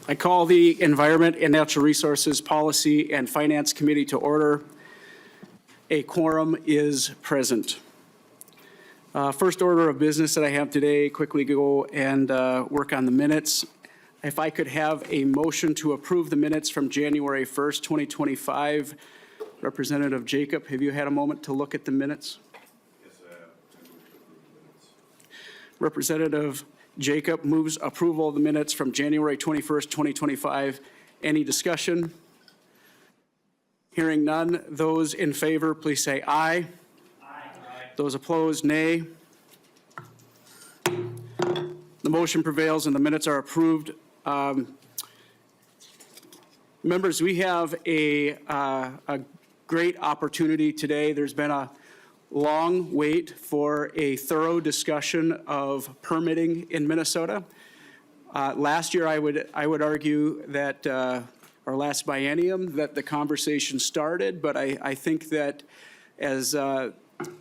I call the Environment and Natural Resources Policy and Finance Committee to order. A quorum is present. First order of business that I have today, quickly go and work on the minutes. If I could have a motion to approve the minutes from January 1st, 2025. Representative Jacob, have you had a moment to look at the minutes? Yes, I have. I move to approve the minutes. Representative Jacob moves approval of the minutes from January 21st, 2025. Any discussion? Hearing none. Those in favor, please say aye. Aye. Those opposed, nay. The motion prevails and the minutes are approved. Members, we have a great opportunity today. There's been a long wait for a thorough discussion of permitting in Minnesota. Last year, I would argue that, or last biennium, that the conversation started, but I think that as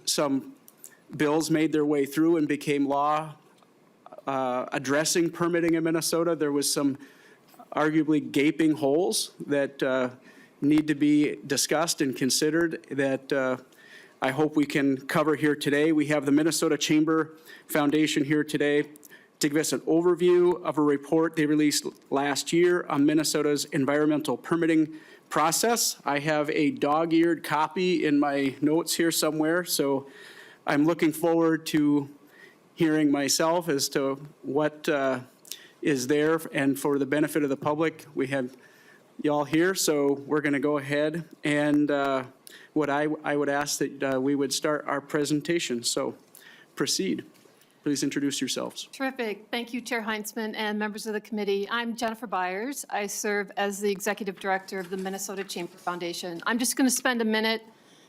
some bills made their way through and became law addressing permitting in Minnesota, there was some arguably gaping holes that need to be discussed and considered that I hope we can cover here today. We have the Minnesota Chamber Foundation here today to give us an overview of a report they released last year on Minnesota's environmental permitting process. I have a dog-eared copy in my notes here somewhere, so I'm looking forward to hearing myself as to what is there, and for the benefit of the public, we have y'all here, so we're going to go ahead and what I would ask that we would start our presentation. So proceed. Please introduce yourselves. Terrific. Thank you, Chair Heintzeman and members of the committee. I'm Jennifer Byers. I serve as the Executive Director of the Minnesota Chamber Foundation. I'm just going to spend a minute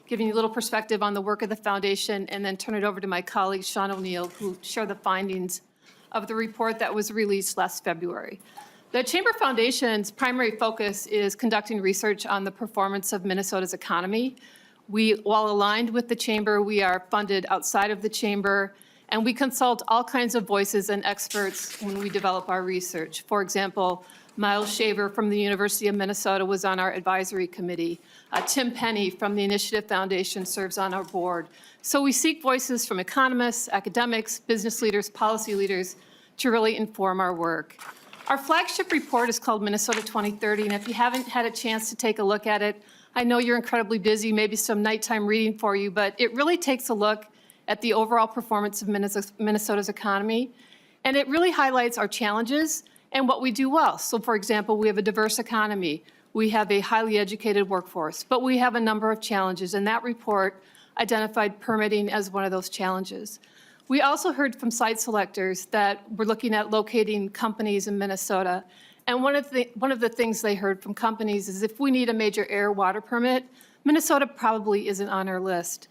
giving you a little perspective on the work of the foundation and then turn it over to my colleague, Sean O'Neill, who share the findings of the report that was released last February. The Chamber Foundation's primary focus is conducting research on the performance of Minnesota's economy. While aligned with the Chamber, we are funded outside of the Chamber, and we consult all kinds of voices and experts when we develop our research. For example, Miles Shaver from the University of Minnesota was on our advisory committee. Tim Penny from the Initiative Foundation serves on our board. So we seek voices from economists, academics, business leaders, policy leaders to really inform our work. Our flagship report is called Minnesota 2030, and if you haven't had a chance to take a look at it, I know you're incredibly busy, maybe some nighttime reading for you, but it really takes a look at the overall performance of Minnesota's economy, and it really highlights our challenges and what we do well. So for example, we have a diverse economy, we have a highly educated workforce, but we have a number of challenges, and that report identified permitting as one of those challenges. We also heard from site selectors that we're looking at locating companies in Minnesota. And one of the things they heard from companies is if we need a major air water permit, Minnesota probably isn't on our list.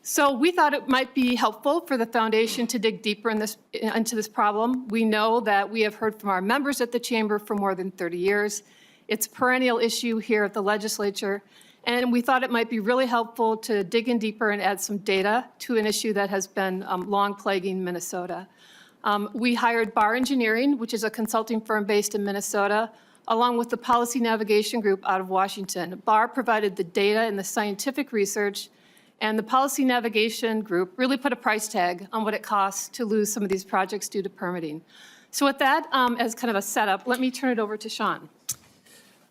So we thought it might be helpful for the foundation to dig deeper into this problem. We know that we have heard from our members at the Chamber for more than 30 years. It's a perennial issue here at the legislature. And we thought it might be really helpful to dig in deeper and add some data to an issue that has been long plaguing Minnesota. We hired Bar Engineering, which is a consulting firm based in Minnesota, along with the Policy Navigation Group out of Washington. Bar provided the data and the scientific research, and the Policy Navigation Group really put a price tag on what it costs to lose some of these projects due to permitting. So with that, as kind of a setup, let me turn it over to Sean.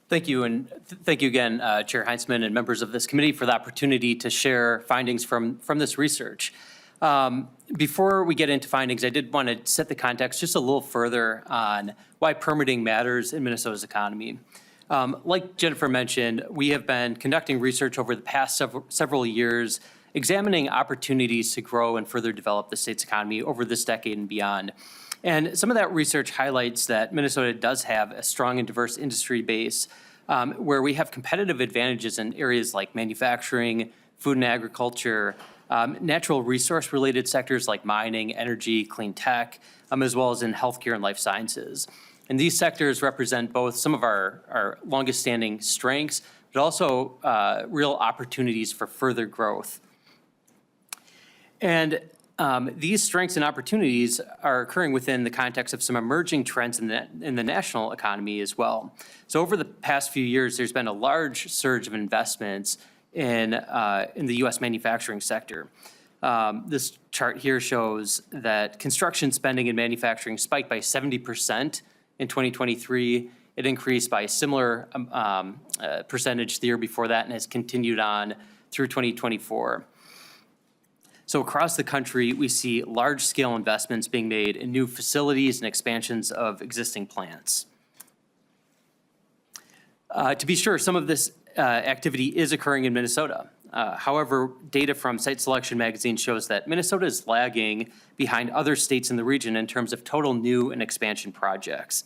Thank you, and thank you again, Chair Heintzeman and members of this committee for the opportunity to share findings from this research. Before we get into findings, I did want to set the context just a little further on why permitting matters in Minnesota's economy. Like Jennifer mentioned, we have been conducting research over the past several years, examining opportunities to grow and further develop the state's economy over this decade and beyond. And some of that research highlights that Minnesota does have a strong and diverse industry base where we have competitive advantages in areas like manufacturing, food and agriculture, natural resource related sectors like mining, energy, clean tech, as well as in healthcare and life sciences. And these sectors represent both some of our longest standing strengths, but also real opportunities for further growth. And These strengths and opportunities are occurring within the context of some emerging trends in the national economy as well. So over the past few years, there's been a large surge of investments in the U.S. manufacturing sector. This chart here shows that construction spending in manufacturing spiked by 70% in 2023. It increased by a similar percentage the year before that and has continued on through 2024. So across the country, we see large-scale investments being made in new facilities and expansions of existing plants. To be sure, some of this activity is occurring in Minnesota. However, data from Site Selection magazine shows that Minnesota is lagging behind other states in the region in terms of total new and expansion projects.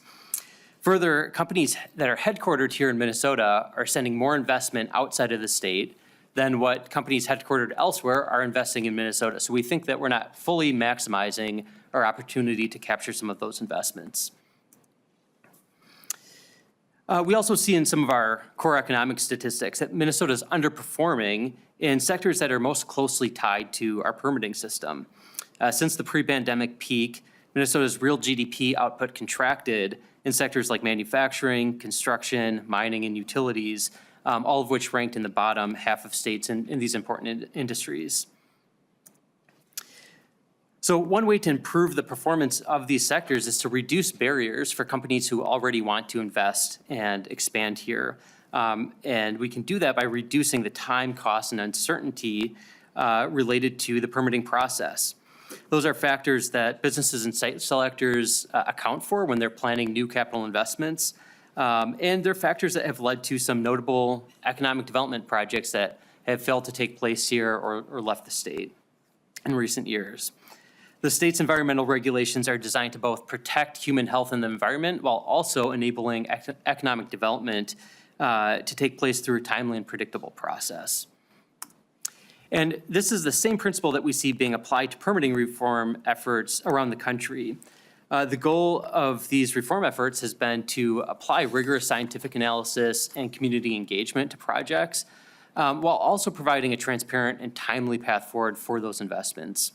Further, companies that are headquartered here in Minnesota are sending more investment outside of the state than what companies headquartered elsewhere are investing in Minnesota. So we think that we're not fully maximizing our opportunity to capture some of those investments. We also see in some of our core economic statistics that Minnesota is underperforming in sectors that are most closely tied to our permitting system. Since the pre-pandemic peak, Minnesota's real GDP output contracted in sectors like manufacturing, construction, mining, and utilities, all of which ranked in the bottom half of states in these important industries. So one way to improve the performance of these sectors is to reduce barriers for companies who already want to invest and expand here. And we can do that by reducing the time, cost, and uncertainty related to the permitting process. Those are factors that businesses and site selectors account for when they're planning new capital investments. And they're factors that have led to some notable economic development projects that have failed to take place here or left the state in recent years. The state's environmental regulations are designed to both protect human health and the environment while also enabling economic development to take place through a timely and predictable process. And this is the same principle that we see being applied to permitting reform efforts around the country. The goal of these reform efforts has been to apply rigorous scientific analysis and community engagement to projects, while also providing a transparent and timely path forward for those investments.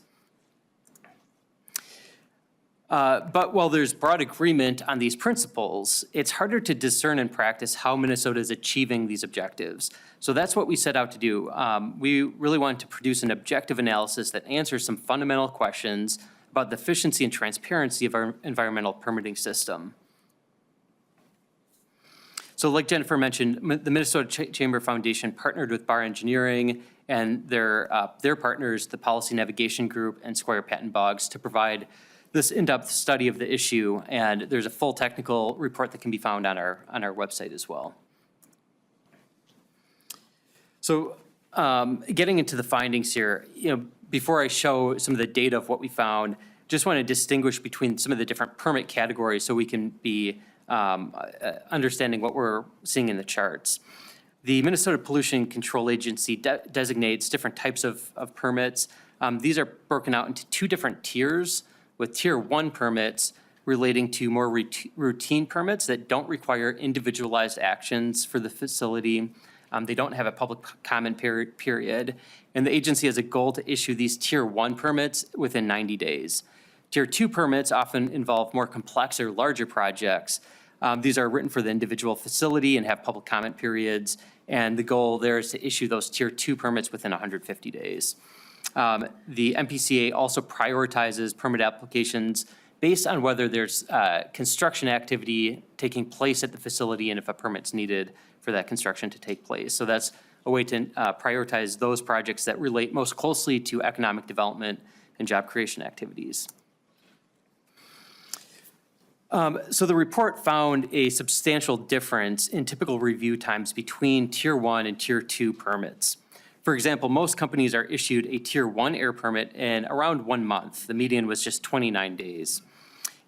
But while there's broad agreement on these principles, it's harder to discern in practice how Minnesota is achieving these objectives. So that's what we set out to do. We really wanted to produce an objective analysis that answers some fundamental questions about the efficiency and transparency of our environmental permitting system. So like Jennifer mentioned, the Minnesota Chamber Foundation partnered with Bar Engineering and their partners, the Policy Navigation Group and Squire Patton Boggs, to provide this in-depth study of the issue, and there's a full technical report that can be found on our website as well. So getting into the findings here, before I show some of the data of what we found, just want to distinguish between some of the different permit categories so we can be understanding what we're seeing in the charts. The Minnesota Pollution Control Agency designates different types of permits. These are broken out into two different tiers, with Tier 1 permits relating to more routine permits that don't require individualized actions for the facility. They don't have a public comment period, and the agency has a goal to issue these Tier 1 permits within 90 days. Tier 2 permits often involve more complex or larger projects. These are written for the individual facility and have public comment periods, and the goal there is to issue those Tier 2 permits within 150 days. The MPCA also prioritizes permit applications based on whether there's construction activity taking place at the facility and if a permit's needed for that construction to take place. So that's a way to prioritize those projects that relate most closely to economic development and job creation activities. So the report found a substantial difference in typical review times between Tier 1 and Tier 2 permits. For example, most companies are issued a Tier 1 air permit in around 1 month. The median was just 29 days.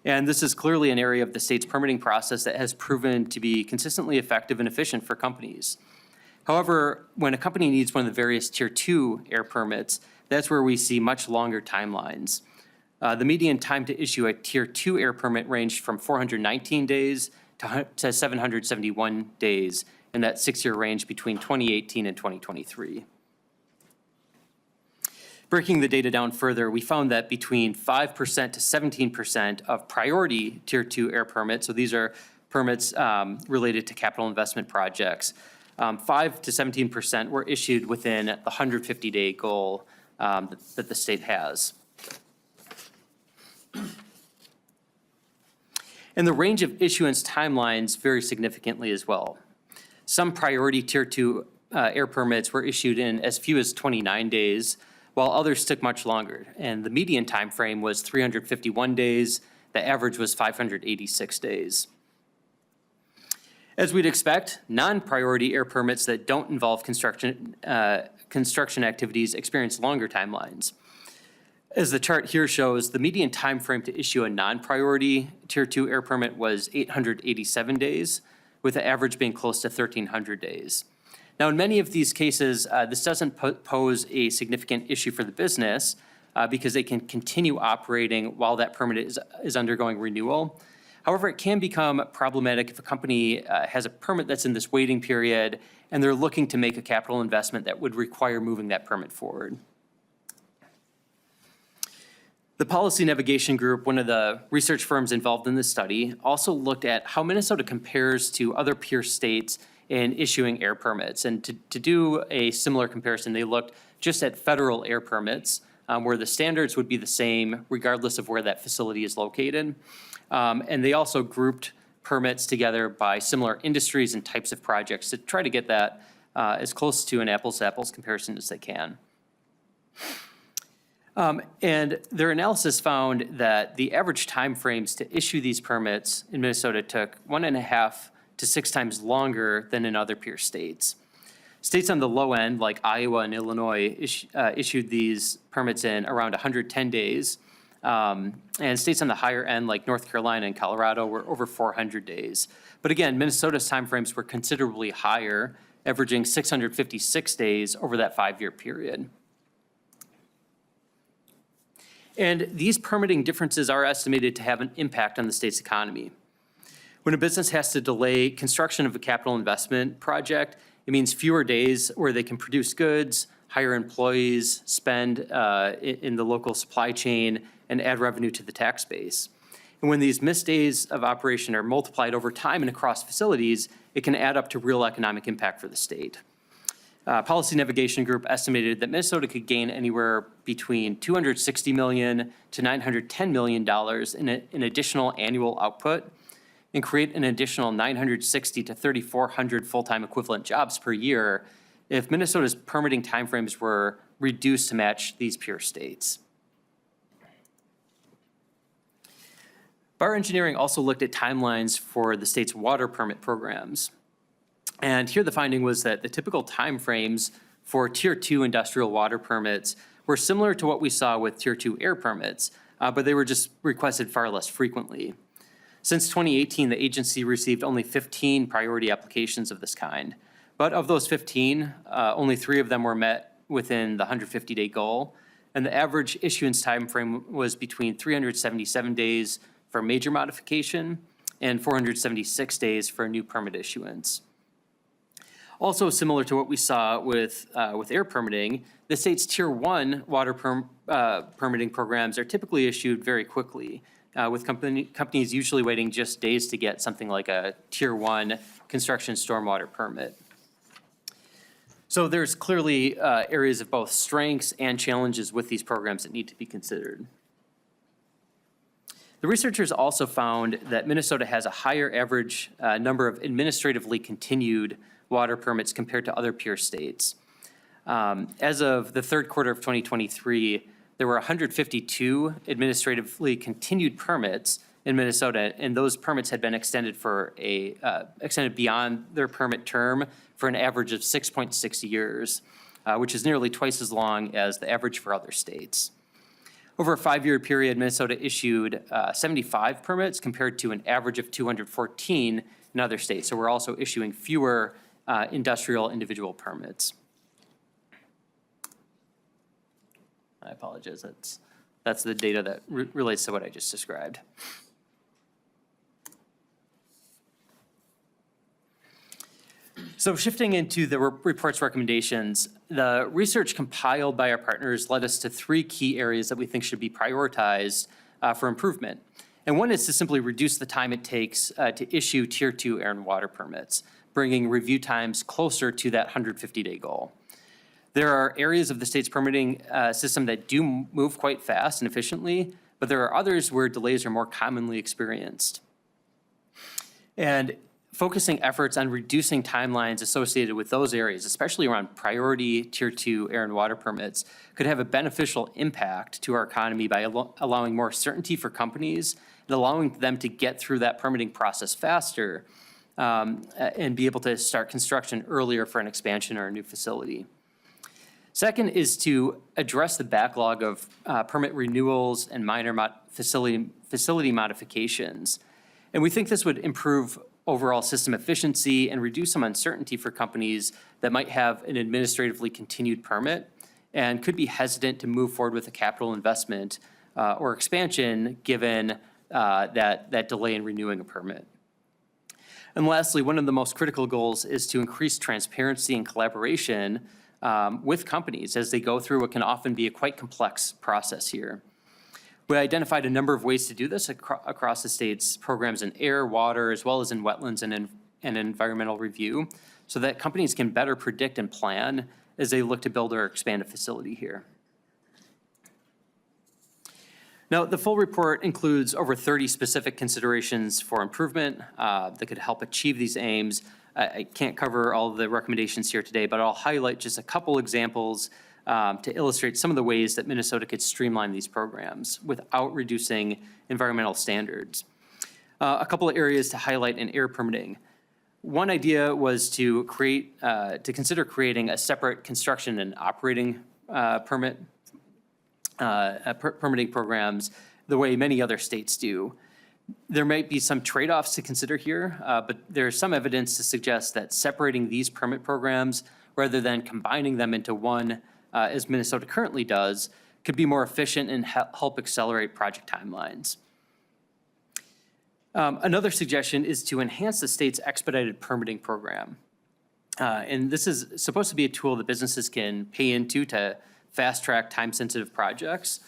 And this is clearly an area of the state's permitting process that has proven to be consistently effective and efficient for companies. However, when a company needs one of the various Tier 2 air permits, that's where we see much longer timelines. The median time to issue a Tier 2 air permit ranged from 419 days to 771 days in that 6-year range between 2018 and 2023. Breaking the data down further, we found that between 5% to 17% of priority Tier 2 air permits, so these are permits related to capital investment projects, 5 to 17% were issued within the 150-day goal that the state has. And the range of issuance timelines vary significantly as well. Some priority Tier 2 air permits were issued in as few as 29 days, while others took much longer. And the median time frame was 351 days. The average was 586 days. As we'd expect, non-priority air permits that don't involve construction activities experience longer timelines. As the chart here shows, the median time frame to issue a non-priority Tier 2 air permit was 887 days, with the average being close to 1,300 days. Now, in many of these cases, this doesn't pose a significant issue for the business because they can continue operating while that permit is undergoing renewal. However, it can become problematic if a company has a permit that's in this waiting period and they're looking to make a capital investment that would require moving that permit forward. The Policy Navigation Group, one of the research firms involved in this study, also looked at how Minnesota compares to other peer states in issuing air permits. And to do a similar comparison, they looked just at federal air permits, where the standards would be the same regardless of where that facility is located. And they also grouped permits together by similar industries and types of projects to try to get that as close to an apples-to-apples comparison as they can. And their analysis found that the average timeframes to issue these permits in Minnesota took 1.5 to 6 times longer than in other peer states. States on the low end, like Iowa and Illinois, issued these permits in around 110 days. And states on the higher end, like North Carolina and Colorado, were over 400 days. But again, Minnesota's timeframes were considerably higher, averaging 656 days over that 5-year period. And these permitting differences are estimated to have an impact on the state's economy. When a business has to delay construction of a capital investment project, it means fewer days where they can produce goods, hire employees, spend in the local supply chain, and add revenue to the tax base. And when these missed days of operation are multiplied over time and across facilities, it can add up to real economic impact for the state. Policy Navigation Group estimated that Minnesota could gain anywhere between $260 million to $910 million in additional annual output and create an additional 960 to 3,400 full-time equivalent jobs per year if Minnesota's permitting timeframes were reduced to match these peer states. Bar Engineering also looked at timelines for the state's water permit programs. And here the finding was that the typical timeframes for Tier 2 industrial water permits were similar to what we saw with Tier 2 air permits, but they were just requested far less frequently. Since 2018, the agency received only 15 priority applications of this kind. But of those 15, only 3 of them were met within the 150-day goal. And the average issuance timeframe was between 377 days for major modification and 476 days for a new permit issuance. Also similar to what we saw with air permitting, the state's Tier 1 water permitting programs are typically issued very quickly, with companies usually waiting just days to get something like a Tier 1 construction stormwater permit. So there's clearly areas of both strengths and challenges with these programs that need to be considered. The researchers also found that Minnesota has a higher average number of administratively continued water permits compared to other peer states. As of the third quarter of 2023, there were 152 administratively continued permits in Minnesota, and those permits had been extended extended beyond their permit term for an average of 6.6 years, which is nearly twice as long as the average for other states. Over a 5-year period, Minnesota issued 75 permits compared to an average of 214 in other states. So we're also issuing fewer industrial individual permits. I apologize, that's the data that relates to what I just described. So shifting into the report's recommendations, the research compiled by our partners led us to 3 key areas that we think should be prioritized for improvement. And one is to simply reduce the time it takes to issue Tier 2 air and water permits, bringing review times closer to that 150-day goal. There are areas of the state's permitting system that do move quite fast and efficiently, but there are others where delays are more commonly experienced. And focusing efforts on reducing timelines associated with those areas, especially around priority Tier 2 air and water permits, could have a beneficial impact to our economy by allowing more certainty for companies and allowing them to get through that permitting process faster and be able to start construction earlier for an expansion or a new facility. Second is to address the backlog of permit renewals and minor facility modifications. And we think this would improve overall system efficiency and reduce some uncertainty for companies that might have an administratively continued permit and could be hesitant to move forward with a capital investment or expansion given that delay in renewing a permit. And lastly, one of the most critical goals is to increase transparency and collaboration with companies as they go through what can often be a quite complex process here. We identified a number of ways to do this across the state's programs in air, water, as well as in wetlands and environmental review, so that companies can better predict and plan as they look to build or expand a facility here. Now, the full report includes over 30 specific considerations for improvement that could help achieve these aims. I can't cover all of the recommendations here today, but I'll highlight just a couple examples to illustrate some of the ways that Minnesota could streamline these programs without reducing environmental standards. A couple of areas to highlight in air permitting. One idea was to consider creating a separate construction and operating permitting programs the way many other states do. There might be some trade-offs to consider here, but there's some evidence to suggest that separating these permit programs rather than combining them into one, as Minnesota currently does, could be more efficient and help accelerate project timelines. Another suggestion is to enhance the state's expedited permitting program. And this is supposed to be a tool that businesses can pay into to fast-track time-sensitive projects.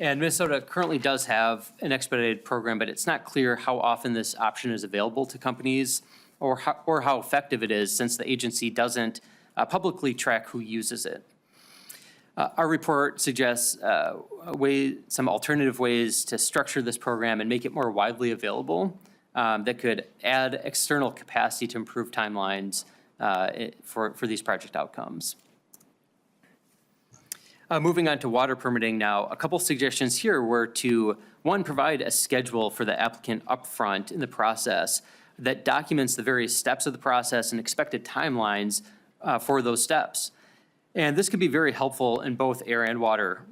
And Minnesota currently does have an expedited program, but it's not clear how often this option is available to companies or how effective it is, since the agency doesn't publicly track who uses it. Our report suggests some alternative ways to structure this program and make it more widely available that could add external capacity to improve timelines for these project outcomes. Moving on to water permitting now, a couple suggestions here were to, one, provide a schedule for the applicant upfront in the process that documents the various steps of the process and expected timelines for those steps. And this could be very helpful in both air and water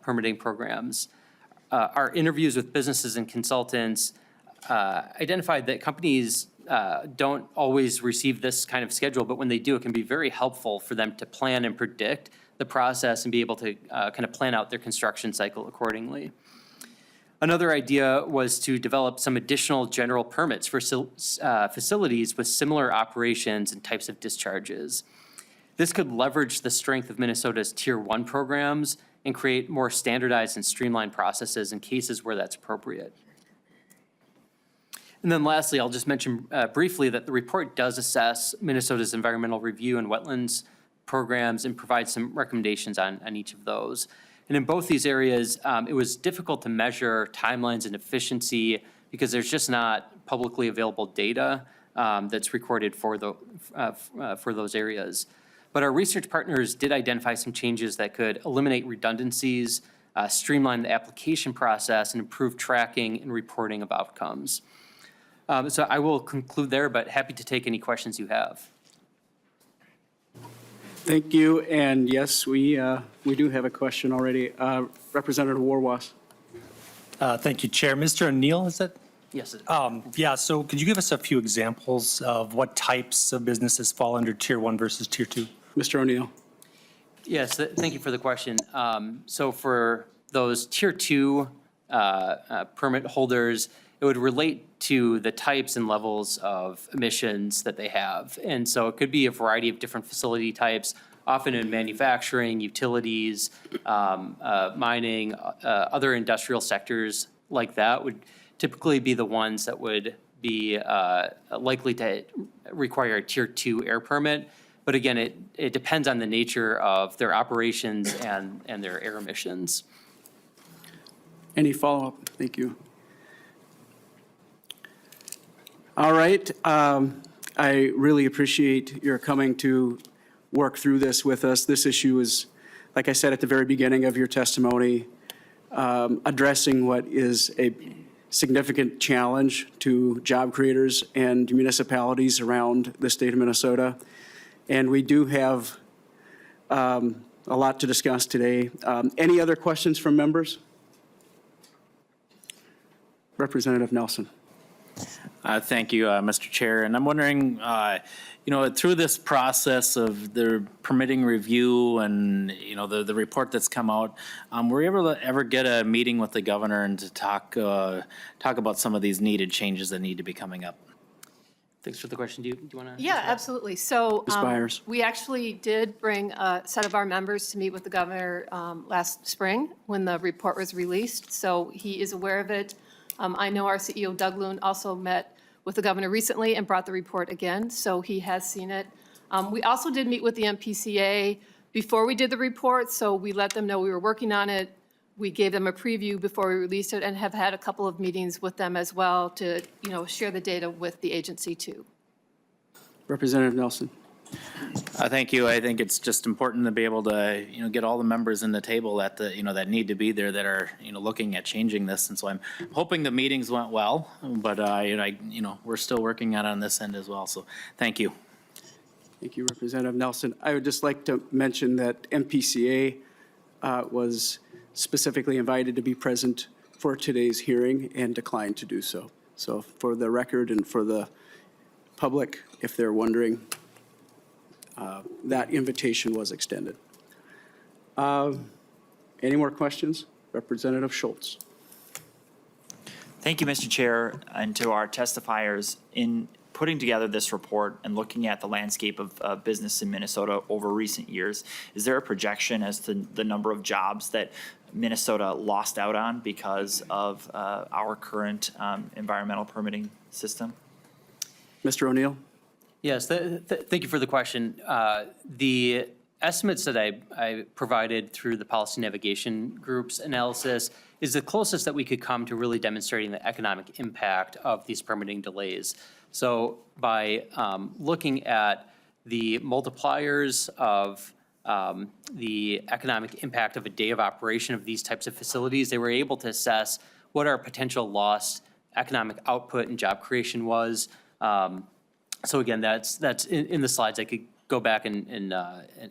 permitting programs. Our interviews with businesses and consultants identified that companies don't always receive this kind of schedule, but when they do, it can be very helpful for them to plan and predict the process and be able to kind of plan out their construction cycle accordingly. Another idea was to develop some additional general permits for facilities with similar operations and types of discharges. This could leverage the strength of Minnesota's Tier 1 programs and create more standardized and streamlined processes in cases where that's appropriate. And then lastly, I'll just mention briefly that the report does assess Minnesota's environmental review and wetlands programs and provide some recommendations on each of those. And in both these areas, it was difficult to measure timelines and efficiency because there's just not publicly available data that's recorded for those areas. But our research partners did identify some changes that could eliminate redundancies, streamline the application process, and improve tracking and reporting of outcomes. So I will conclude there, but happy to take any questions you have. Thank you, and yes, we do have a question already. Representative Warwas. Thank you, Chair. Mr. O'Neill, is it? Yes. Yeah, so could you give us a few examples of what types of businesses fall under Tier 1 versus Tier 2? Mr. O'Neill. Yes, thank you for the question. So for those Tier 2 permit holders, it would relate to the types and levels of emissions that they have. And so it could be a variety of different facility types often in manufacturing, utilities, mining, other industrial sectors like that would typically be the ones that would be likely to require a Tier 2 air permit. But again, it depends on the nature of their operations and their air emissions. Any follow-up? Thank you. All right. I really appreciate your coming to work through this with us. This issue is, like I said at the very beginning of your testimony, addressing what is a significant challenge to job creators and municipalities around the state of Minnesota. And we do have a lot to discuss today. Any other questions from members? Representative Nelson. Thank you, Mr. Chair. And I'm wondering, through this process of the permitting review and, the report that's come out, were you able to ever get a meeting with the governor and to talk about some of these needed changes that need to be coming up? Thanks for the question. Do you want to? Yeah, absolutely. So Ms. Byers. we actually did bring a set of our members to meet with the governor last spring when the report was released. So he is aware of it. I know our CEO, Doug Loon, also met with the governor recently and brought the report again, so he has seen it. We also did meet with the MPCA before we did the report, so we let them know we were working on it. We gave them a preview before we released it and have had a couple of meetings with them as well to, share the data with the agency too. Representative Nelson. Thank you. I think it's just important to be able to, get all the members in the table that that need to be there that are, looking at changing this. And so I'm hoping the meetings went well, but, we're still working on this end as well. So thank you. Thank you, Representative Nelson. I would just like to mention that MPCA was specifically invited to be present for today's hearing and declined to do so. So for the record and for the public, if they're wondering, that invitation was extended. Any more questions? Representative Schultz. Thank you, Mr. Chair, and to our testifiers. In putting together this report and looking at the landscape of business in Minnesota over recent years, is there a projection as to the number of jobs that Minnesota lost out on because of our current environmental permitting system? Mr. O'Neill? Yes, thank you for the question. The estimates that I provided through the policy navigation group's analysis is the closest that we could come to really demonstrating the economic impact of these permitting delays. So by looking at the multipliers of the economic impact of a day of operation of these types of facilities, they were able to assess what our potential lost economic output and job creation was. So again, that's in the slides. I could go back and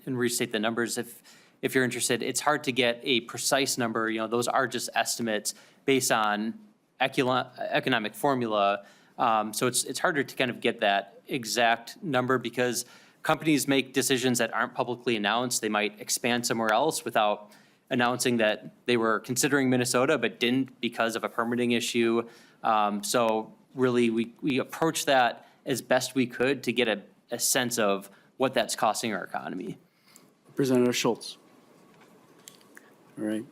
restate the numbers if you're interested. It's hard to get a precise number. Those are just estimates based on economic formula. So it's harder to kind of get that exact number because companies make decisions that aren't publicly announced. They might expand somewhere else without announcing that they were considering Minnesota but didn't because of a permitting issue. So really, we approach that as best we could to get a sense of what that's costing our economy. Representative Schultz. All right.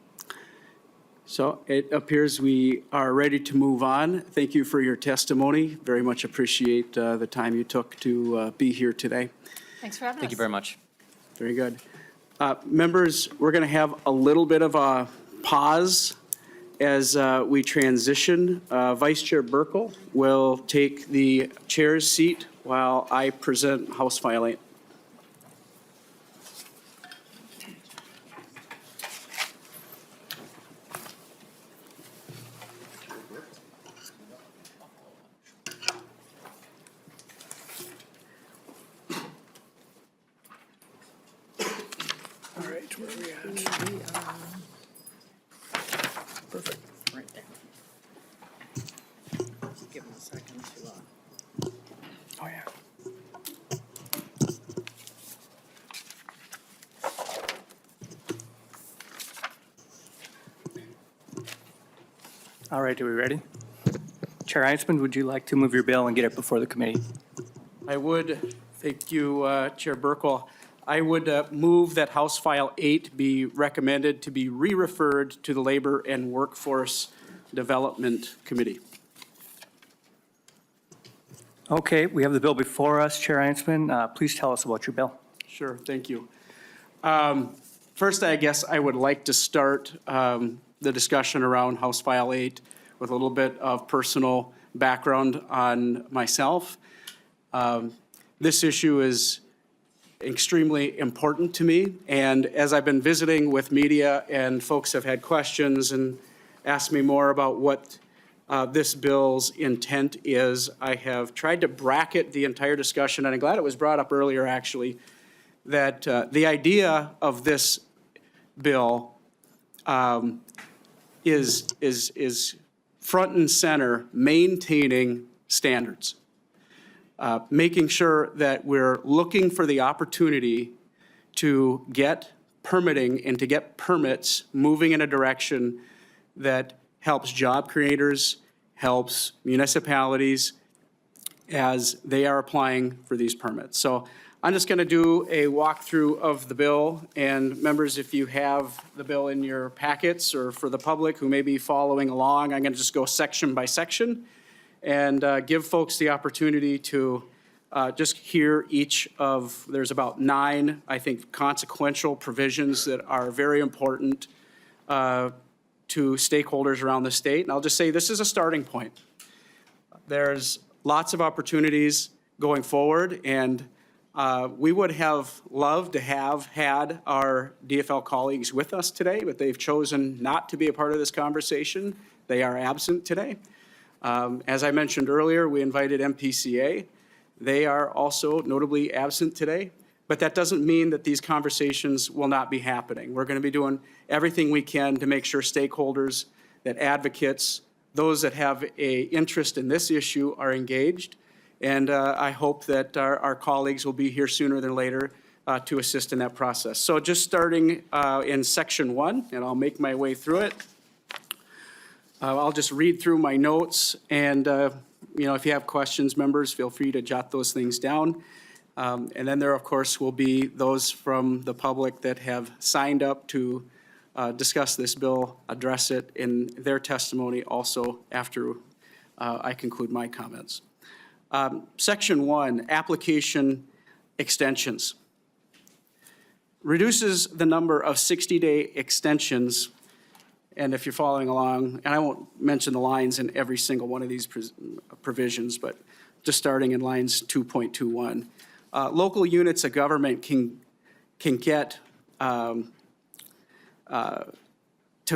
So it appears we are ready to move on. Thank you for your testimony. Very much appreciate the time you took to be here today. Thanks for having us. Thank you very much. Very good. Members, we're going to have a little bit of a pause as we transition. Vice Chair Burkle will take the chair's seat while I present House File 8. All right, where are we at? Perfect, right there. Give him a second to, oh yeah. All right, are we ready? Chair Heintzeman, would you like to move your bill and get it before the committee? I would, thank you, Chair Burkle. I would move that House File 8 be recommended to be re-referred to the Labor and Workforce Development Committee. Okay, we have the bill before us. Chair Heintzeman, please tell us about your bill. Sure, thank you. First, I guess I would like to start the discussion around House File 8 with a little bit of personal background on myself. This issue is extremely important to me, and as I've been visiting with media and folks have had questions and asked me more about what this bill's intent is, I have tried to bracket the entire discussion, and I'm glad it was brought up earlier, actually, that the idea of this bill is front and center maintaining standards. Making sure that we're looking for the opportunity to get permitting and to get permits moving in a direction that helps job creators, helps municipalities as they are applying for these permits. So I'm just going to do a walkthrough of the bill, and members, if you have the bill in your packets, or for the public who may be following along, I'm going to just go section by section and give folks the opportunity to just hear each of, there's about 9, I think, consequential provisions that are very important to stakeholders around the state. And I'll just say this is a starting point. There's lots of opportunities going forward, and we would have loved to have had our DFL colleagues with us today, but they've chosen not to be a part of this conversation. They are absent today. As I mentioned earlier, we invited MPCA. They are also notably absent today, but that doesn't mean that these conversations will not be happening. We're going to be doing everything we can to make sure stakeholders, that advocates, those that have an interest in this issue are engaged. And I hope that our colleagues will be here sooner than later to assist in that process. So just starting in section 1, and I'll make my way through it. I'll just read through my notes, and if you have questions, members, feel free to jot those things down. And then there, of course, will be those from the public that have signed up to discuss this bill, address it in their testimony also after I conclude my comments. Section 1, application extensions. Reduces the number of 60-day extensions. And if you're following along, and I won't mention the lines in every single one of these provisions, but just starting in lines 2.21. Local units of government can get to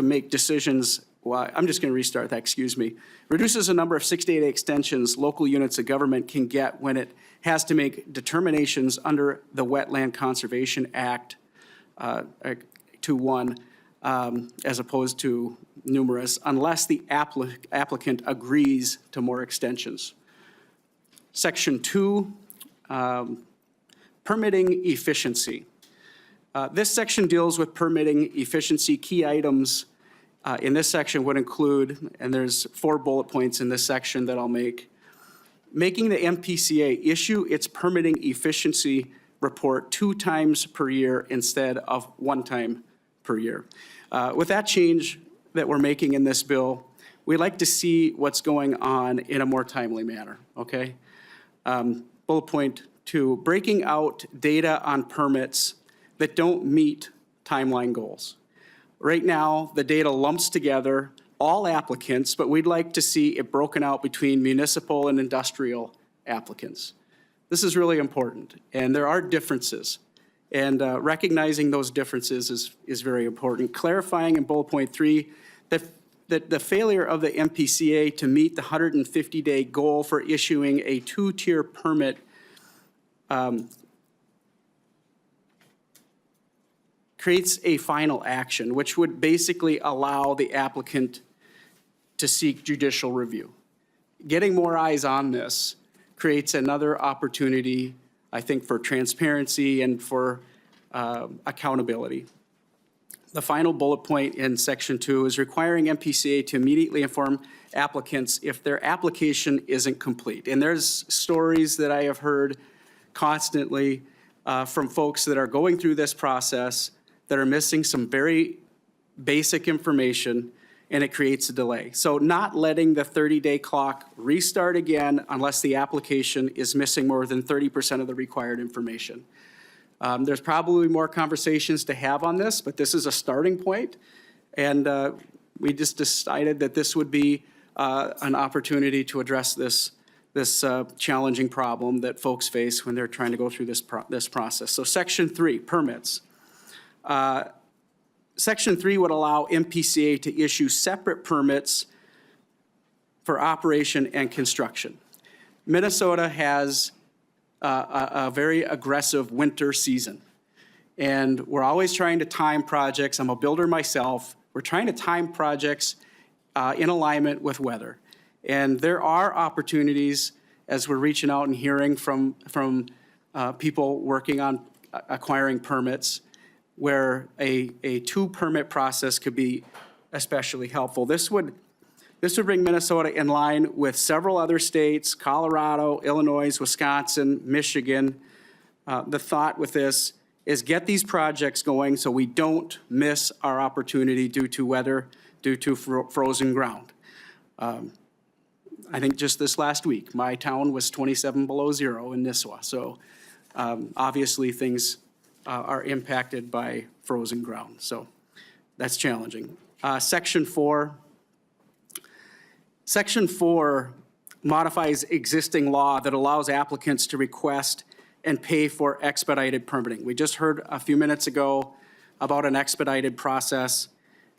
make decisions. Well, I'm just going to restart that, excuse me. Reduces the number of 60-day extensions local units of government can get when it has to make determinations under the Wetland Conservation Act to 1. As opposed to numerous, unless the applicant agrees to more extensions. Section 2, permitting efficiency. This section deals with permitting efficiency. Key items in this section would include, and there's 4 bullet points in this section that I'll make, making the MPCA issue its permitting efficiency report 2 times per year instead of 1 time per year. With that change that we're making in this bill, we'd like to see what's going on in a more timely manner, okay? Bullet point 2, breaking out data on permits that don't meet timeline goals. Right now, the data lumps together all applicants, but we'd like to see it broken out between municipal and industrial applicants. This is really important, and there are differences. And recognizing those differences is very important. Clarifying in bullet point 3 that the failure of the MPCA to meet the 150-day goal for issuing a 2-tier permit creates a final action, which would basically allow the applicant to seek judicial review. Getting more eyes on this creates another opportunity, I think, for transparency and for accountability. The final bullet point in section 2 is requiring MPCA to immediately inform applicants if their application isn't complete. And there's stories that I have heard constantly from folks that are going through this process that are missing some very basic information, and it creates a delay. So not letting the 30-day clock restart again unless the application is missing more than 30% of the required information. There's probably more conversations to have on this, but this is a starting point, and we just decided that this would be an opportunity to address this challenging problem that folks face when they're trying to go through this process. So Section 3, permits. Section 3 would allow MPCA to issue separate permits for operation and construction. Minnesota has a very aggressive winter season, and we're always trying to time projects. I'm a builder myself. We're trying to time projects in alignment with weather. And there are opportunities, as we're reaching out and hearing from people working on acquiring permits, where a two-permit process could be especially helpful. This would bring Minnesota in line with several other states, Colorado, Illinois, Wisconsin, Michigan. The thought with this is get these projects going so we don't miss our opportunity due to weather, due to frozen ground. I think just this last week, my town was 27 below zero in Nisswa. So obviously things are impacted by frozen ground. So that's challenging. Section 4. Section 4 modifies existing law that allows applicants to request and pay for expedited permitting. We just heard a few minutes ago about an expedited process.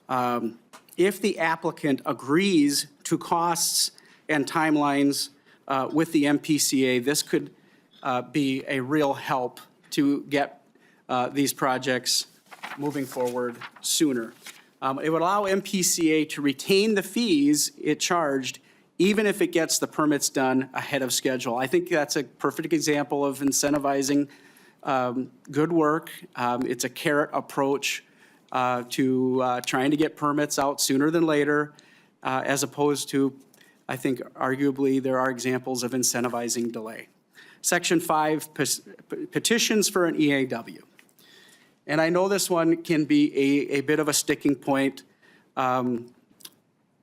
If the applicant agrees to costs and timelines with the MPCA, this could be a real help to get these projects moving forward sooner. It would allow MPCA to retain the fees it charged even if it gets the permits done ahead of schedule. I think that's a perfect example of incentivizing good work. It's a carrot approach to trying to get permits out sooner than later, as opposed to, I think, arguably there are examples of incentivizing delay. Section 5, petitions for an EAW. And I know this one can be a bit of a sticking point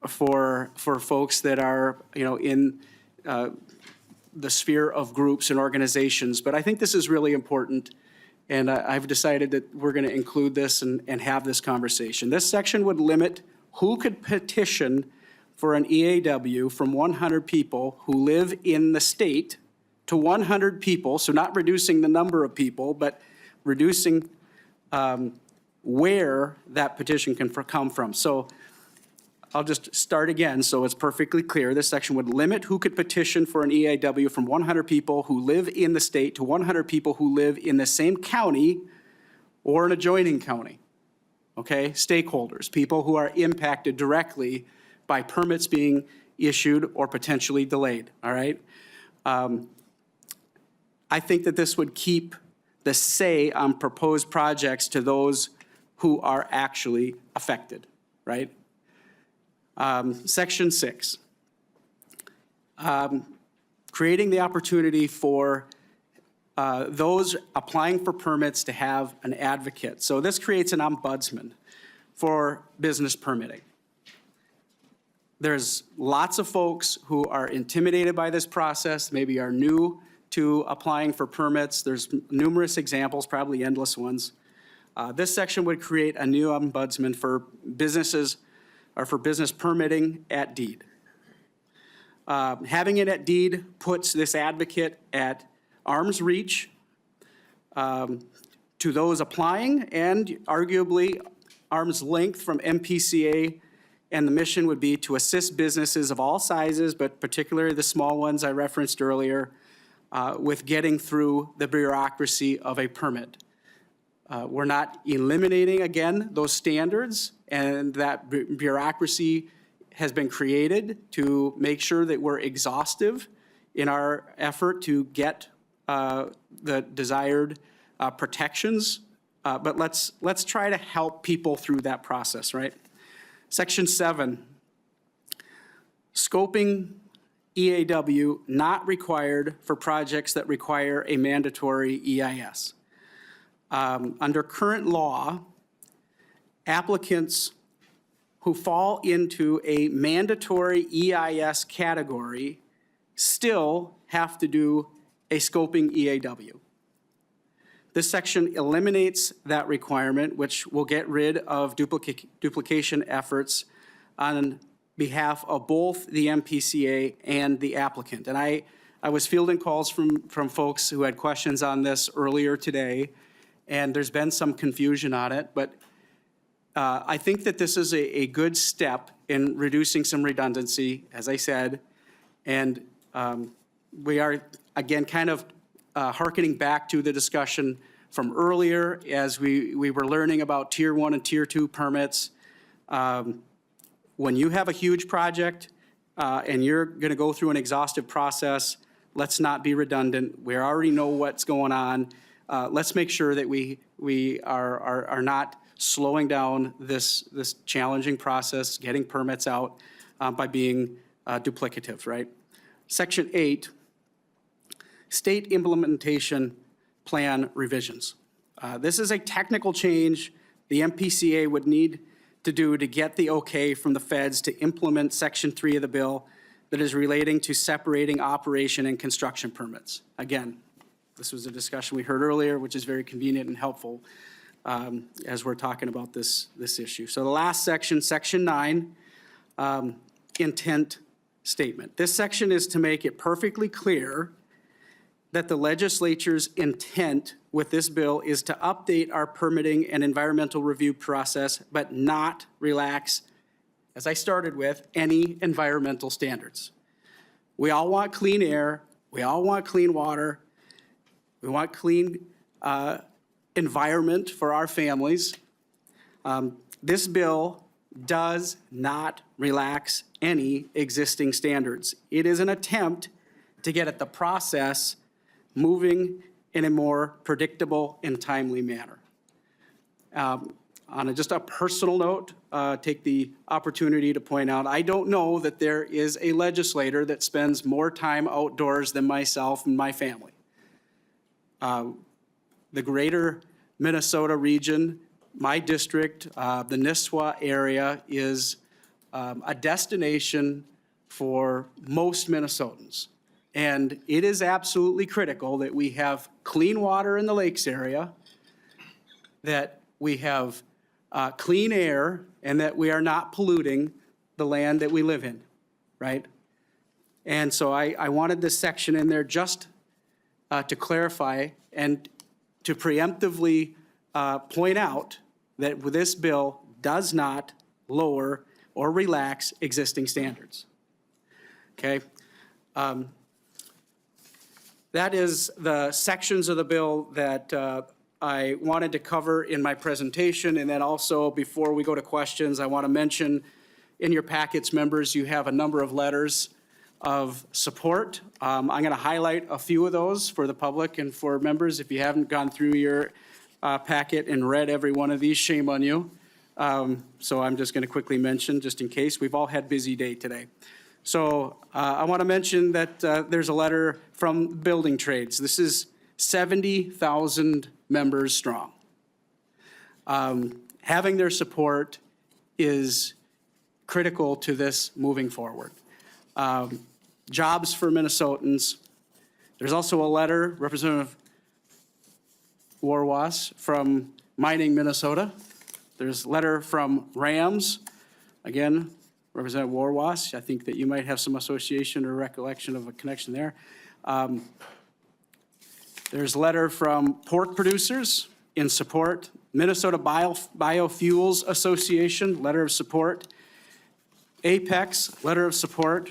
for folks that are, in the sphere of groups and organizations, but I think this is really important, and I've decided that we're going to include this and have this conversation. This section would limit who could petition for an EAW from 100 people who live in the state to 100 people, so not reducing the number of people, but reducing where that petition can come from. So I'll just start again so it's perfectly clear. This section would limit who could petition for an EAW from 100 people who live in the state to 100 people who live in the same county or an adjoining county. Okay, stakeholders, people who are impacted directly by permits being issued or potentially delayed, all right? I think that this would keep the say on proposed projects to those who are actually affected, right? Section 6, creating the opportunity for those applying for permits to have an advocate. So this creates an ombudsman for business permitting. There's lots of folks who are intimidated by this process, maybe are new to applying for permits. There's numerous examples, probably endless ones. This section would create a new ombudsman for businesses or for business permitting at deed. Having it at deed puts this advocate at arm's reach to those applying and arguably arm's length from MPCA, and the mission would be to assist businesses of all sizes, but particularly the small ones I referenced earlier, with getting through the bureaucracy of a permit. We're not eliminating, again, those standards, and that bureaucracy has been created to make sure that we're exhaustive in our effort to get the desired protections. But let's try to help people through that process, right? Section 7, scoping EAW not required for projects that require a mandatory EIS. Under current law, applicants who fall into a mandatory EIS category still have to do a scoping EAW. This section eliminates that requirement, which will get rid of duplication efforts on behalf of both the MPCA and the applicant. And I was fielding calls from folks who had questions on this earlier today, and there's been some confusion on it, but I think that this is a good step in reducing some redundancy, as I said, and we are, again, kind of hearkening back to the discussion from earlier as we were learning about Tier 1 and Tier 2 permits. When you have a huge project and you're going to go through an exhaustive process, let's not be redundant. We already know what's going on. Let's make sure that we are not slowing down this challenging process, getting permits out by being duplicative, right? Section 8, state implementation plan revisions. This is a technical change the MPCA would need to do to get the okay from the feds to implement Section 3 of the bill that is relating to separating operation and construction permits. Again, this was a discussion we heard earlier, which is very convenient and helpful as we're talking about this issue. So the last section, Section 9, intent statement. This section is to make it perfectly clear that the legislature's intent with this bill is to update our permitting and environmental review process, but not relax, as I started with, any environmental standards. We all want clean air. We all want clean water. We want clean environment for our families. This bill does not relax any existing standards. It is an attempt to get at the process moving in a more predictable and timely manner. On just a personal note, take the opportunity to point out, I don't know that there is a legislator that spends more time outdoors than myself and my family. The greater Minnesota region, my district, the Nisswa area is a destination for most Minnesotans. And it is absolutely critical that we have clean water in the lakes area, that we have clean air, and that we are not polluting the land that we live in, right? And so I wanted this section in there just to clarify and to preemptively point out that this bill does not lower or relax existing standards, okay? That is the sections of the bill that I wanted to cover in my presentation. And then also, before we go to questions, I want to mention in your packets, members, you have a number of letters of support. I'm going to highlight a few of those for the public and for members. If you haven't gone through your packet and read every one of these, shame on you. So I'm just going to quickly mention, just in case. We've all had a busy day today. So I want to mention that there's a letter from building trades. This is 70,000 members strong. Having their support is critical to this moving forward. Jobs for Minnesotans. There's also a letter, Representative Warwas from Mining, Minnesota. There's a letter from Rams, again, Representative Warwas. I think that you might have some association or recollection of a connection there. There's a letter from pork producers in support. Minnesota Biofuels Association, letter of support. Apex, letter of support.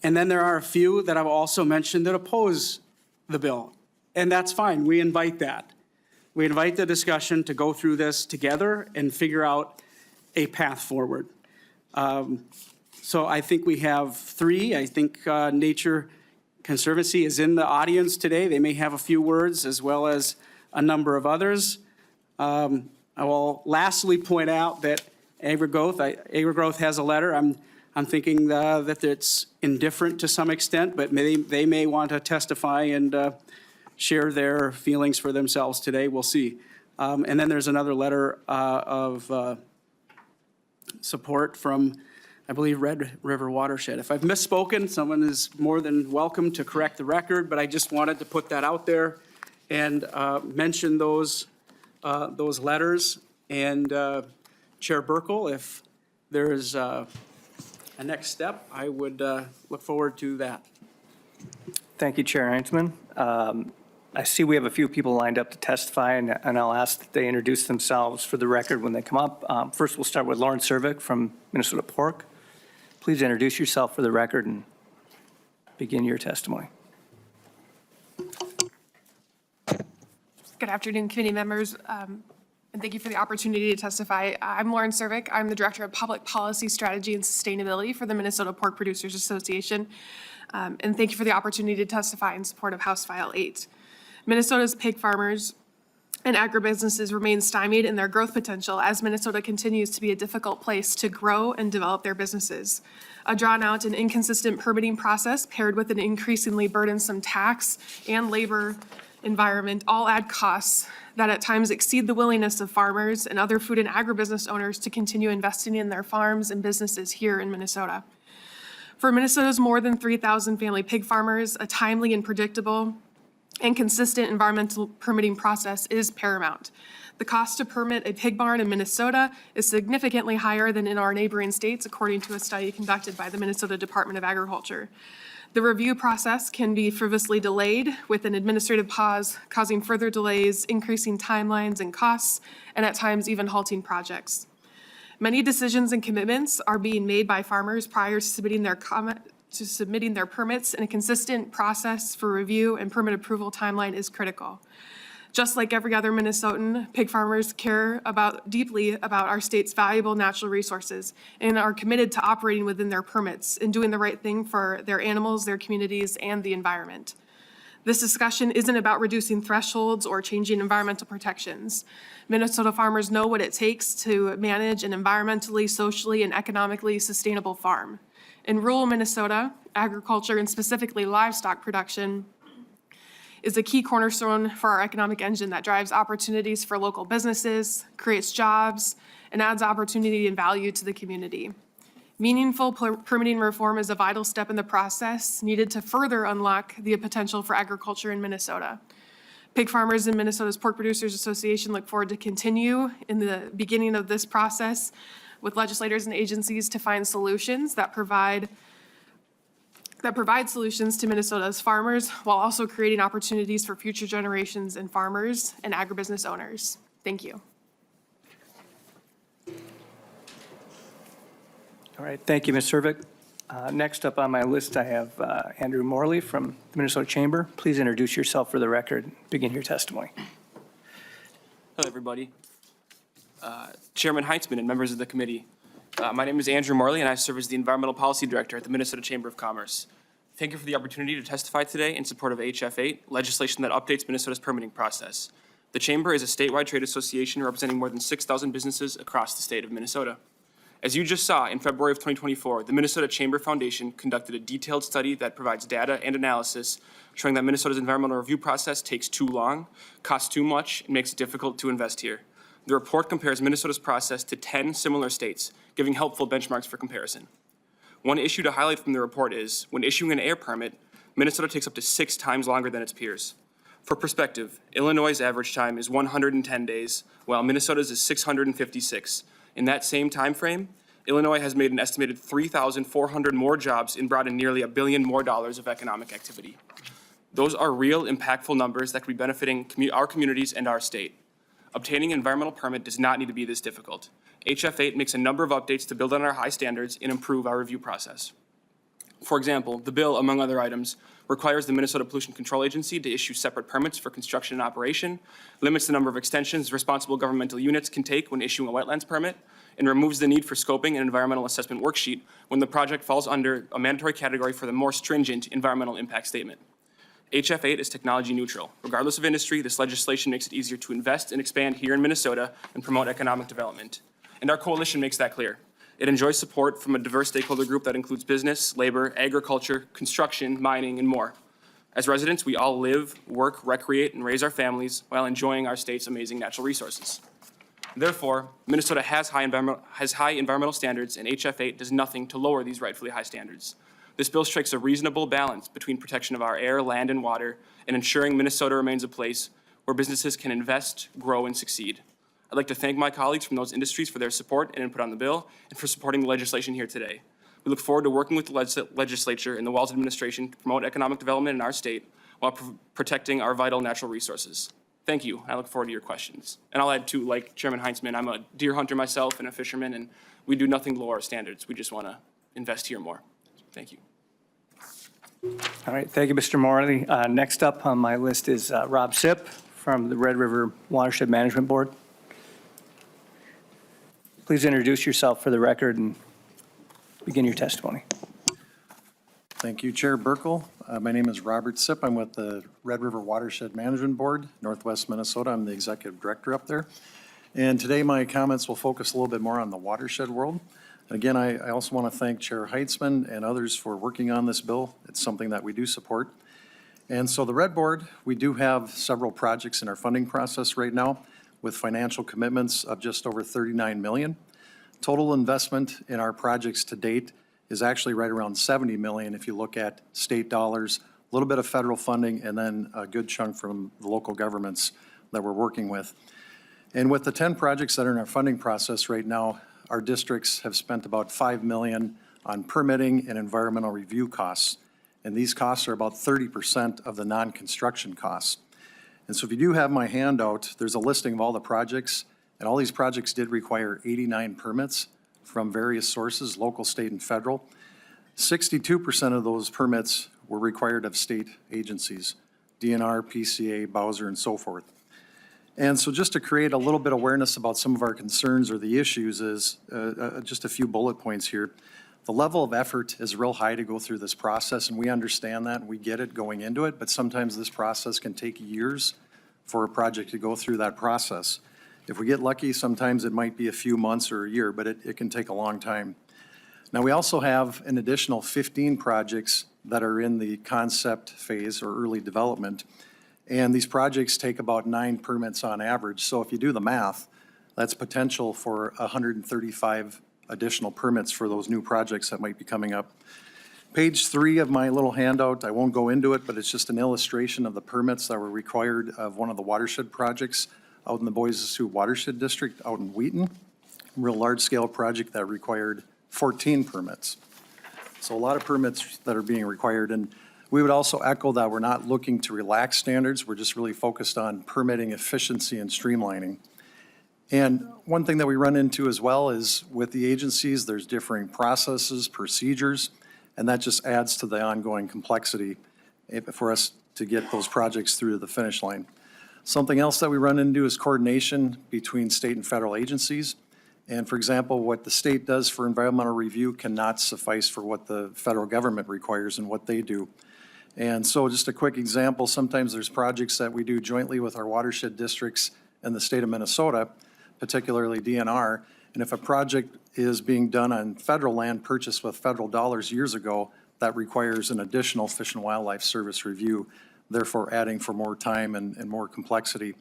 And then there are a few that I've also mentioned that oppose the bill. And that's fine, we invite that. We invite the discussion to go through this together and figure out a path forward. So I think we have three. I think Nature Conservancy is in the audience today. They may have a few words as well as a number of others. I will lastly point out that AgriGrowth has a letter. I'm thinking that it's indifferent to some extent, but they may want to testify and share their feelings for themselves today. We'll see. And then there's another letter of support from, I believe, Red River Watershed. If I've misspoken, someone is more than welcome to correct the record, but I just wanted to put that out there and mention those letters. And Chair Burkle, if there is a next step, I would look forward to that. Thank you, Chair Heintzeman. I see we have a few people lined up to testify, and I'll ask that they introduce themselves for the record when they come up. First, we'll start with Lauren Cervic from Minnesota Pork. Please introduce yourself for the record and begin your testimony. Good afternoon, committee members, and thank you for the opportunity to testify. I'm Lauren Cervic. I'm the Director of Public Policy, Strategy, and Sustainability for the Minnesota Pork Producers Association, and thank you for the opportunity to testify in support of House File 8. Minnesota's pig farmers and agribusinesses remain stymied in their growth potential as Minnesota continues to be a difficult place to grow and develop their businesses. A drawn-out and inconsistent permitting process paired with an increasingly burdensome tax and labor environment all add costs that at times exceed the willingness of farmers and other food and agribusiness owners to continue investing in their farms and businesses here in Minnesota. For Minnesota's more than 3,000 family pig farmers, a timely and predictable and consistent environmental permitting process is paramount. The cost to permit a pig barn in Minnesota is significantly higher than in our neighboring states, according to a study conducted by the Minnesota Department of Agriculture. The review process can be frivolously delayed with an administrative pause, causing further delays, increasing timelines and costs, and at times even halting projects. Many decisions and commitments are being made by farmers prior to submitting their permits, and a consistent process for review and permit approval timeline is critical. Just like every other Minnesotan, pig farmers care deeply about our state's valuable natural resources and are committed to operating within their permits and doing the right thing for their animals, their communities, and the environment. This discussion isn't about reducing thresholds or changing environmental protections. Minnesota farmers know what it takes to manage an environmentally, socially, and economically sustainable farm. In rural Minnesota, agriculture and specifically livestock production is a key cornerstone for our economic engine that drives opportunities for local businesses, creates jobs, and adds opportunity and value to the community. Meaningful permitting reform is a vital step in the process needed to further unlock the potential for agriculture in Minnesota. Pig farmers in Minnesota's Pork Producers Association look forward to continue in the beginning of this process with legislators and agencies to find solutions that provide solutions to Minnesota's farmers while also creating opportunities for future generations and farmers and agribusiness owners. Thank you. All right, thank you, Ms. Cervic. Next up on my list, I have Andrew Morley from the Minnesota Chamber. Please introduce yourself for the record. Begin your testimony. Hello, everybody. Chairman Heintzeman and members of the committee. My name is Andrew Morley, and I serve as the Environmental Policy Director at the Minnesota Chamber of Commerce. Thank you for the opportunity to testify today in support of HF 8, legislation that updates Minnesota's permitting process. The Chamber is a statewide trade association representing more than 6,000 businesses across the state of Minnesota. As you just saw, in February of 2024, the Minnesota Chamber Foundation conducted a detailed study that provides data and analysis showing that Minnesota's environmental review process takes too long, costs too much, and makes it difficult to invest here. The report compares Minnesota's process to 10 similar states, giving helpful benchmarks for comparison. One issue to highlight from the report is, when issuing an air permit, Minnesota takes up to 6 times longer than its peers. For perspective, Illinois' average time is 110 days, while Minnesota's is 656. In that same time frame, Illinois has made an estimated 3,400 more jobs and brought in nearly $1 billion more of economic activity. Those are real, impactful numbers that could be benefiting our communities and our state. Obtaining an environmental permit does not need to be this difficult. HF 8 makes a number of updates to build on our high standards and improve our review process. For example, the bill, among other items, requires the Minnesota Pollution Control Agency to issue separate permits for construction and operation, limits the number of extensions responsible governmental units can take when issuing a wetlands permit, and removes the need for scoping an environmental assessment worksheet when the project falls under a mandatory category for the more stringent environmental impact statement. HF 8 is technology neutral. Regardless of industry, this legislation makes it easier to invest and expand here in Minnesota and promote economic development. And our coalition makes that clear. It enjoys support from a diverse stakeholder group that includes business, labor, agriculture, construction, mining, and more. As residents, we all live, work, recreate, and raise our families while enjoying our state's amazing natural resources. Therefore, Minnesota has high environmental standards, and HF 8 does nothing to lower these rightfully high standards. This bill strikes a reasonable balance between protection of our air, land, and water, and ensuring Minnesota remains a place where businesses can invest, grow, and succeed. I'd like to thank my colleagues from those industries for their support and input on the bill, and for supporting the legislation here today. We look forward to working with the legislature and the Walz administration to promote economic development in our state while protecting our vital natural resources. Thank you. I look forward to your questions. And I'll add too, like Chairman Heintzeman, I'm a deer hunter myself and a fisherman, and we do nothing to lower our standards. We just want to invest here more. Thank you. All right, thank you, Mr. Morley. Next up on my list is Rob Sipp from the Red River Watershed Management Board. Please introduce yourself for the record and begin your testimony. Thank you, Chair Burkle. My name is Robert Sipp. I'm with the Red River Watershed Management Board, Northwest Minnesota. I'm the executive director up there. And today my comments will focus a little bit more on the watershed world. Again, I also want to thank Chair Heintzeman and others for working on this bill. It's something that we do support. And so the Red Board, we do have several projects in our funding process right now with financial commitments of just over $39 million. Total investment in our projects to date is actually right around $70 million if you look at state dollars, a little bit of federal funding, and then a good chunk from the local governments that we're working with. And with the 10 projects that are in our funding process right now, our districts have spent about $5 million on permitting and environmental review costs. And these costs are about 30% of the non-construction costs. And so if you do have my handout, there's a listing of all the projects, and all these projects did require 89 permits from various sources, local, state, and federal. 62% of those permits were required of state agencies, DNR, PCA, Bowser, and so forth. And so just to create a little bit of awareness about some of our concerns or the issues is just a few bullet points here. The level of effort is real high to go through this process, and we understand that, and we get it going into it, but sometimes this process can take years for a project to go through that process. If we get lucky, sometimes it might be a few months or a year, but it can take a long time. Now, we also have an additional 15 projects that are in the concept phase or early development, and these projects take about 9 permits on average. So if you do the math, that's potential for 135 additional permits for those new projects that might be coming up. Page 3 of my little handout, I won't go into it, but it's just an illustration of the permits that were required of one of the watershed projects out in the Boise Sioux Watershed District out in Wheaton. Real large-scale project that required 14 permits. So a lot of permits that are being required. And we would also echo that we're not looking to relax standards. We're just really focused on permitting efficiency and streamlining. And one thing that we run into as well is with the agencies, there's differing processes, procedures, and that just adds to the ongoing complexity for us to get those projects through to the finish line. Something else that we run into is coordination between state and federal agencies. And for example, what the state does for environmental review cannot suffice for what the federal government requires and what they do. And so just a quick example, sometimes there's projects that we do jointly with our watershed districts in the state of Minnesota, particularly DNR. And if a project is being done on federal land purchased with federal dollars years ago, that requires an additional Fish and Wildlife Service review, therefore adding for more time and more complexity.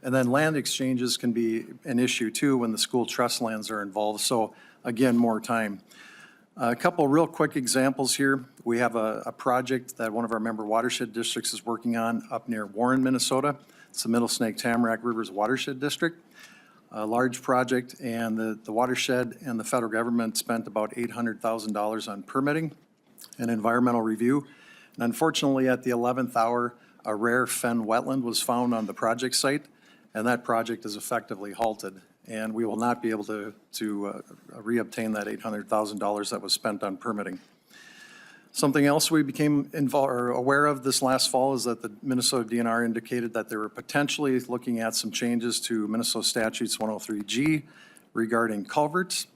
And then land exchanges can be an issue too when the school trust lands are involved. So again, more time. A couple real quick examples here. We have a project that one of our member watershed districts is working on up near Warren, Minnesota. It's the Middle Snake Tamarack Rivers Watershed District. A large project, and the watershed and the federal government spent about $800,000 on permitting and environmental review. And unfortunately, at the 11th hour, a rare fen wetland was found on the project site, and that project is effectively halted. And we will not be able to reobtain that $800,000 that was spent on permitting. Something else we became aware of this last fall is that the Minnesota DNR indicated that they were potentially looking at some changes to Minnesota Statutes 103G regarding culverts.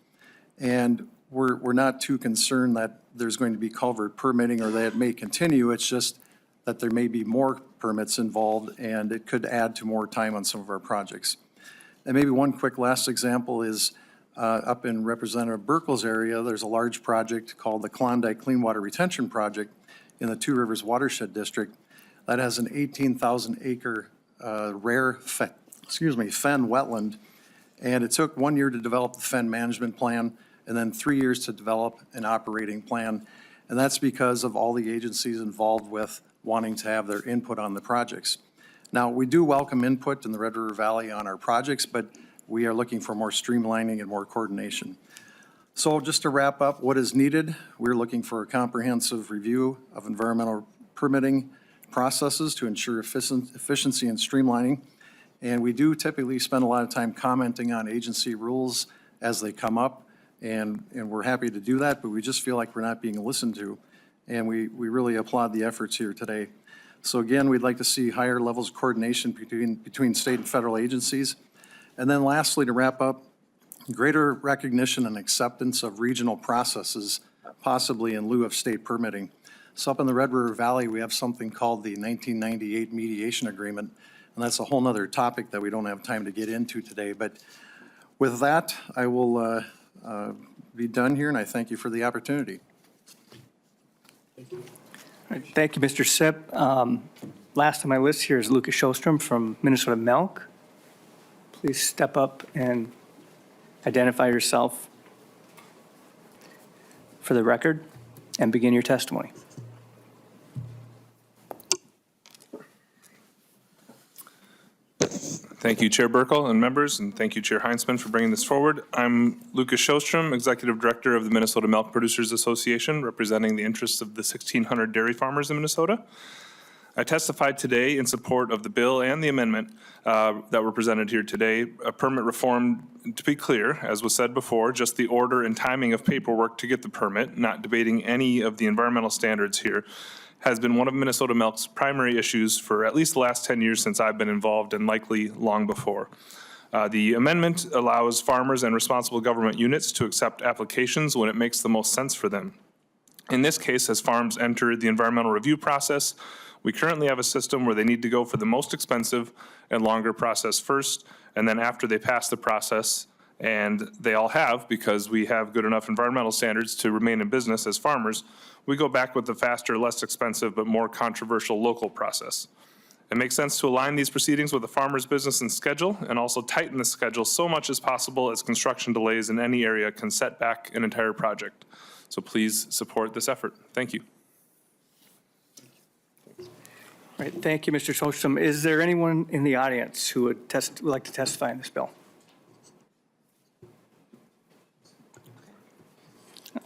And we're not too concerned that there's going to be culvert permitting or that it may continue. It's just that there may be more permits involved and it could add to more time on some of our projects. And maybe one quick last example is up in Representative Burkle's area, there's a large project called the Klondike Clean Water Retention Project in the Two Rivers Watershed District. that has an 18,000 acre rare fen wetland. And it took 1 year to develop the fen management plan and then 3 years to develop an operating plan. And that's because of all the agencies involved with wanting to have their input on the projects. Now, we do welcome input in the Red River Valley on our projects, but we are looking for more streamlining and more coordination. So just to wrap up, what is needed? We're looking for a comprehensive review of environmental permitting processes to ensure efficiency and streamlining. And we do typically spend a lot of time commenting on agency rules as they come up, and we're happy to do that, but we just feel like we're not being listened to. And we really applaud the efforts here today. So again, we'd like to see higher levels of coordination between state and federal agencies. And then lastly, to wrap up, greater recognition and acceptance of regional processes, possibly in lieu of state permitting. So up in the Red River Valley, we have something called the 1998 Mediation Agreement, and that's a whole nother topic that we don't have time to get into today. But with that, I will be done here, and I thank you for the opportunity. All right, thank you, Mr. Sipp. Last on my list here is Lucas Sjostrom from Minnesota Milk. Please step up and identify yourself for the record and begin your testimony. Thank you, Chair Burkle and members, and thank you, Chair Heintzeman, for bringing this forward. I'm Lucas Sjostrom, Executive Director of the Minnesota Milk Producers Association, representing the interests of the 1,600 dairy farmers in Minnesota. I testified today in support of the bill and the amendment that were presented here today. A permit reform, to be clear, as was said before, just the order and timing of paperwork to get the permit, not debating any of the environmental standards here, has been one of Minnesota Milk's primary issues for at least the last 10 years since I've been involved, and likely long before. The amendment allows farmers and responsible government units to accept applications when it makes the most sense for them. In this case, as farms enter the environmental review process, we currently have a system where they need to go for the most expensive and longer process first, and then after they pass the process, and they all have, because we have good enough environmental standards to remain in business as farmers, we go back with the faster, less expensive, but more controversial local process. It makes sense to align these proceedings with the farmer's business and schedule, and also tighten the schedule so much as possible, as construction delays in any area can set back an entire project. So please support this effort. Thank you. All right, thank you, Mr. Sjostrom. Is there anyone in the audience who would like to testify in this bill?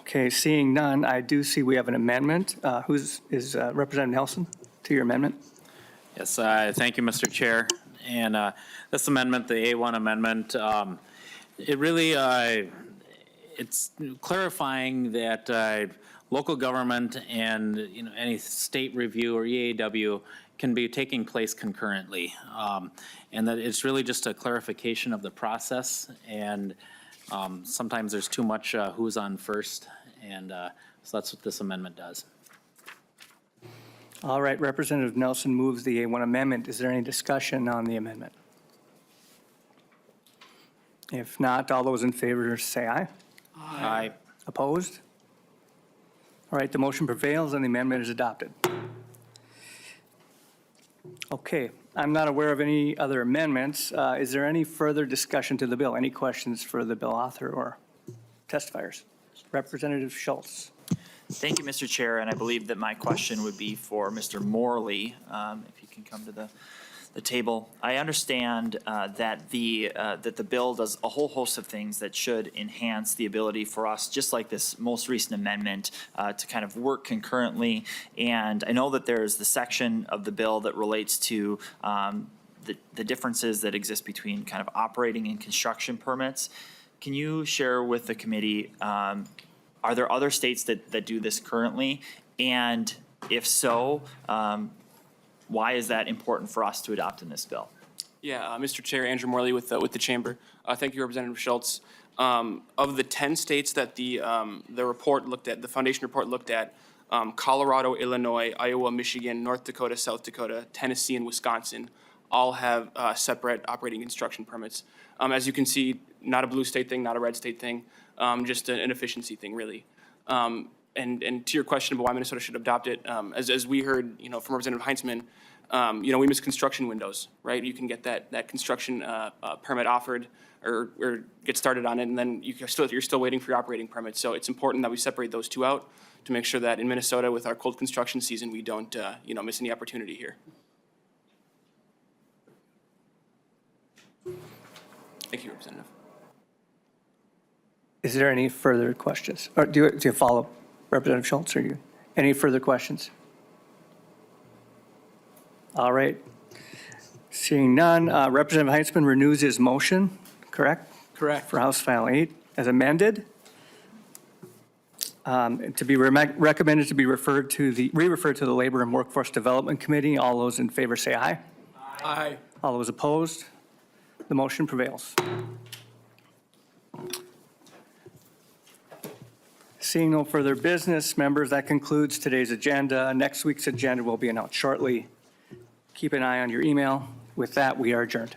Okay, seeing none, I do see we have an amendment. Is Representative Nelson to your amendment? Yes, thank you, Mr. Chair. And this amendment, the A1 amendment, it really, it's clarifying that local government and any state review or EAW can be taking place concurrently. And that it's really just a clarification of the process, and sometimes there's too much who's on first, and so that's what this amendment does. All right, Representative Nelson moves the A1 amendment. Is there any discussion on the amendment? If not, all those in favor say aye. Aye. Opposed? All right, the motion prevails and the amendment is adopted. Okay, I'm not aware of any other amendments. Is there any further discussion to the bill? Any questions for the bill author or testifiers? Representative Schultz. Thank you, Mr. Chair, and I believe that my question would be for Mr. Morley, if you can come to the table. I understand that the bill does a whole host of things that should enhance the ability for us, just like this most recent amendment, to kind of work concurrently. And I know that there's the section of the bill that relates to the differences that exist between kind of operating and construction permits. Can you share with the committee, are there other states that do this currently? And if so, why is that important for us to adopt in this bill? Yeah, Mr. Chair, Andrew Morley with the chamber. Thank you, Representative Schultz. Of the 10 states that the report looked at, the foundation report looked at, Colorado, Illinois, Iowa, Michigan, North Dakota, South Dakota, Tennessee, and Wisconsin all have separate operating construction permits. As you can see, not a blue state thing, not a red state thing, just an efficiency thing, really. And to your question about why Minnesota should adopt it, as we heard, from Representative Heintzeman, we miss construction windows, right? You can get that construction permit offered or get started on it, and then you're still waiting for your operating permit. So it's important that we separate those two out to make sure that in Minnesota, with our cold construction season, we don't, miss any opportunity here. Thank you, Representative. Is there any further questions? Or do you follow, Representative Schultz, or you? Any further questions? All right. Seeing none, Representative Heintzeman renews his motion, correct? Correct. For House File 8 as amended. To be recommended to be re-referred to the Labor and Workforce Development Committee. All those in favor say aye. Aye. All those opposed? The motion prevails. Seeing no further business, members, that concludes today's agenda. Next week's agenda will be announced shortly. Keep an eye on your email. With that, we are adjourned.